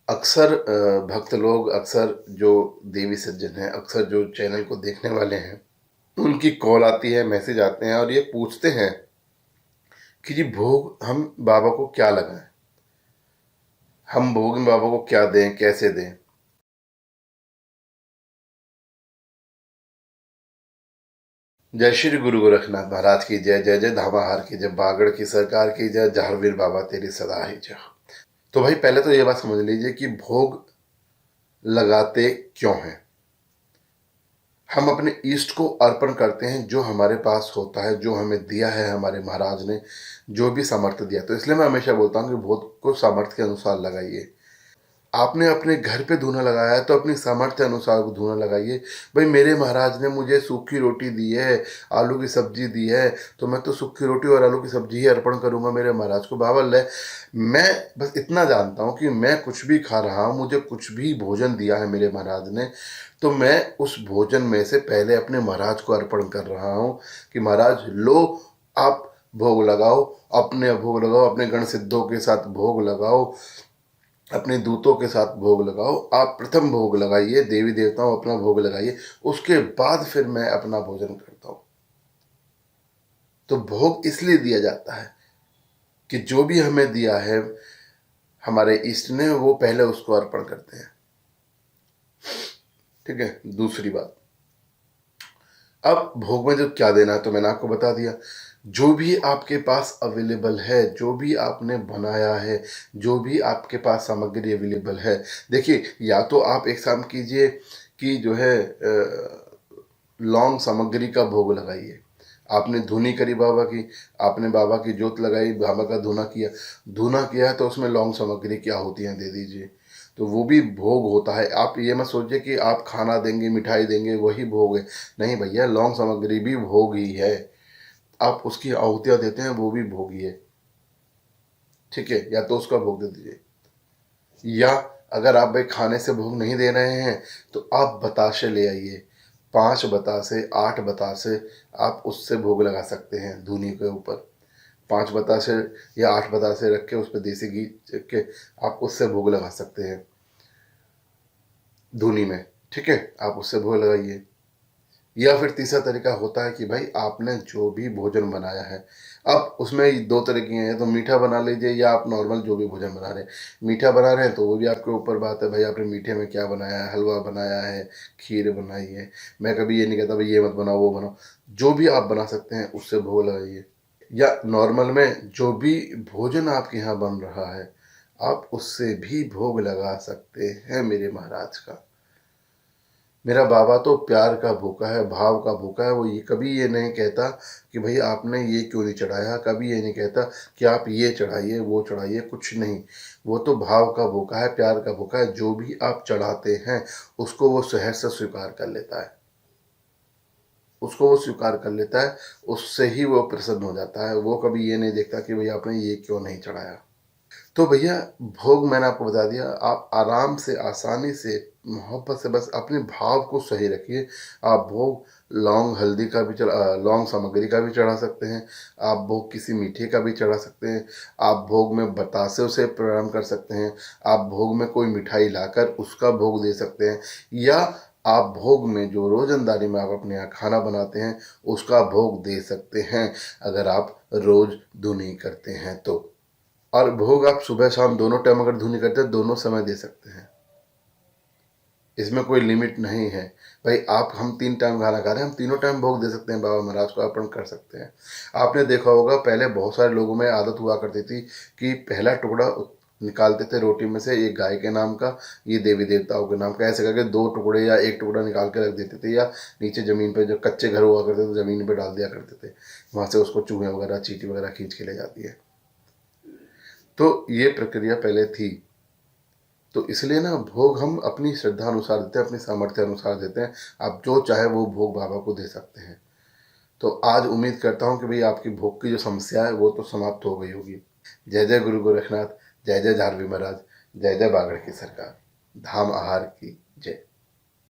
अक्सर भक्त लोग, अक्सर जो देवी सज्जन हैं, अक्सर जो चैनल को देखने वाले हैं, उनकी कॉल आती है, मैसेज आते हैं और ये पूछते हैं कि जी भोग हम बाबा को क्या लगाएं, हम भोग में बाबा को क्या दें, कैसे दें। जय श्री गुरु गोरखनाथ महाराज की जय, जय जय धामाहार की जय, बागड़ की सरकार की जय, जहारवीर बाबा तेरी सदा ही जय। तो भाई पहले तो ये बात समझ लीजिए कि भोग लगाते क्यों हैं। हम अपने ईष्ट को अर्पण करते हैं जो हमारे पास होता है, जो हमें दिया है हमारे महाराज ने, जो भी सामर्थ्य दिया। तो इसलिए मैं हमेशा बोलता हूँ कि भोग को सामर्थ्य के अनुसार लगाइए। आपने अपने घर पे धूना लगाया है तो अपनी सामर्थ्य अनुसार धूना लगाइए। भाई मेरे महाराज ने मुझे सूखी रोटी दी है, आलू की सब्जी दी है, तो मैं तो सूखी रोटी और आलू की सब्जी ही अर्पण करूंगा मेरे महाराज को। बाबा ले, मैं बस इतना जानता हूँ कि मैं कुछ भी खा रहा हूँ, मुझे कुछ भी भोजन दिया है मेरे महाराज ने, तो मैं उस भोजन में से पहले अपने महाराज को अर्पण कर रहा हूँ कि महाराज लो, आप भोग लगाओ, अपने भोग लगाओ, अपने गण सिद्धों के साथ भोग लगाओ, अपने दूतों के साथ भोग लगाओ। आप प्रथम भोग लगाइए, देवी देवताओं अपना भोग लगाइए, उसके बाद फिर मैं अपना भोजन करता हूँ। तो भोग इसलिए दिया जाता है कि जो भी हमें दिया है हमारे इष्ट ने, वो पहले उसको अर्पण करते हैं। ठीक है। दूसरी बात, अब भोग में जो क्या देना है तो मैंने आपको बता दिया। जो भी आपके पास अवेलेबल है, जो भी आपने बनाया है, जो भी आपके पास सामग्री अवेलेबल है, देखिए या तो आप एक काम कीजिए कि जो है लौंग सामग्री का भोग लगाइए। आपने धुनी करी बाबा की, आपने बाबा की जोत लगाई, बाबा का धुना किया, धुना किया है तो उसमें लौंग सामग्री क्या होती है दे दीजिए, तो वो भी भोग होता है। आप ये मत सोचिए कि आप खाना देंगे, मिठाई देंगे वही भोग है। नहीं भैया, लौंग सामग्री भी भोग ही है। आप उसकी आहुतियाँ देते हैं वो भी भोग ही है। ठीक है, या तो उसका भोग दे दीजिए, या अगर आप भाई खाने से भोग नहीं दे रहे हैं तो आप बताशे ले आइए, 5 बतासे, 8 बतासे, आप उससे भोग लगा सकते हैं धूनी के ऊपर। 5 बतासे या 8 बतासे रख के उस पर देसी घी रख के आप उससे भोग लगा सकते हैं धूनी में। ठीक है, आप उससे भोग लगाइए। या फिर तीसरा तरीका होता है कि भाई आपने जो भी भोजन बनाया है, अब उसमें 2 तरीके हैं, तो मीठा बना लीजिए या आप नॉर्मल जो भी भोजन बना रहे हैं। मीठा बना रहे हैं तो वो भी आपके ऊपर बात है, भाई आपने मीठे में क्या बनाया है, हलवा बनाया है, खीर बनाई है। मैं कभी ये नहीं कहता भाई ये मत बनाओ वो बनाओ, जो भी आप बना सकते हैं उससे भोग लगाइए। या नॉर्मल में जो भी भोजन आपके यहाँ बन रहा है आप उससे भी भोग लगा सकते हैं मेरे महाराज का। मेरा बाबा तो प्यार का भूखा है, भाव का भूखा है। वो ये कभी ये नहीं कहता कि भाई आपने ये क्यों नहीं चढ़ाया, कभी ये नहीं कहता कि आप ये चढ़ाइए वो चढ़ाइए, कुछ नहीं। वो तो भाव का भूखा है, प्यार का भूखा है। जो भी आप चढ़ाते हैं उसको वो सहज से स्वीकार कर लेता है, उसको वो स्वीकार कर लेता है, उससे ही वो प्रसन्न हो जाता है। वो कभी ये नहीं देखता कि भाई आपने ये क्यों नहीं चढ़ाया। तो भैया भोग मैंने आपको बता दिया, आप आराम से, आसानी से, मोहब्बत से बस अपने भाव को सही रखिए। आप भोग लौंग हल्दी का भी चढ़ा, लौंग सामग्री का भी चढ़ा सकते हैं, आप भोग किसी मीठे का भी चढ़ा सकते हैं, आप भोग में बतासे उसे प्रणाम कर सकते हैं, आप भोग में कोई मिठाई लाकर उसका भोग दे सकते हैं, या आप भोग में जो रोजंदारी में आप अपने यहाँ खाना बनाते हैं उसका भोग दे सकते हैं, अगर आप रोज धुनी करते हैं तो। और भोग आप सुबह शाम दोनों टाइम अगर धुनी करते हैं, दोनों समय दे सकते हैं, इसमें कोई लिमिट नहीं है। भाई आप, हम 3 टाइम खाना खा रहे हैं, हम तीनों टाइम भोग दे सकते हैं, बाबा महाराज को अर्पण कर सकते हैं। आपने देखा होगा पहले बहुत सारे लोगों में आदत हुआ करती थी कि पहला टुकड़ा निकालते थे रोटी में से, एक गाय के नाम का, ये देवी देवताओं के नाम का, ऐसे करके 2 टुकड़े या एक टुकड़ा निकाल के रख देते थे, या नीचे ज़मीन पे जो कच्चे घर हुआ करते थे ज़मीन पे डाल दिया करते थे, वहाँ से उसको चूहे वगैरह चींटी वगैरह खींच के ले जाती है। तो ये प्रक्रिया पहले थी। तो इसलिए ना भोग हम अपनी श्रद्धा अनुसार देते हैं, अपनी सामर्थ्य अनुसार देते हैं। आप जो चाहे वो भोग बाबा को दे सकते हैं। तो आज उम्मीद करता हूँ कि भाई आपकी भोग की जो समस्या है वो तो समाप्त हो गई होगी। जय जय गुरु गोरखनाथ, जय जय झारवी महाराज, जय जय बागड़ की सरकार, धाम आहार की जय।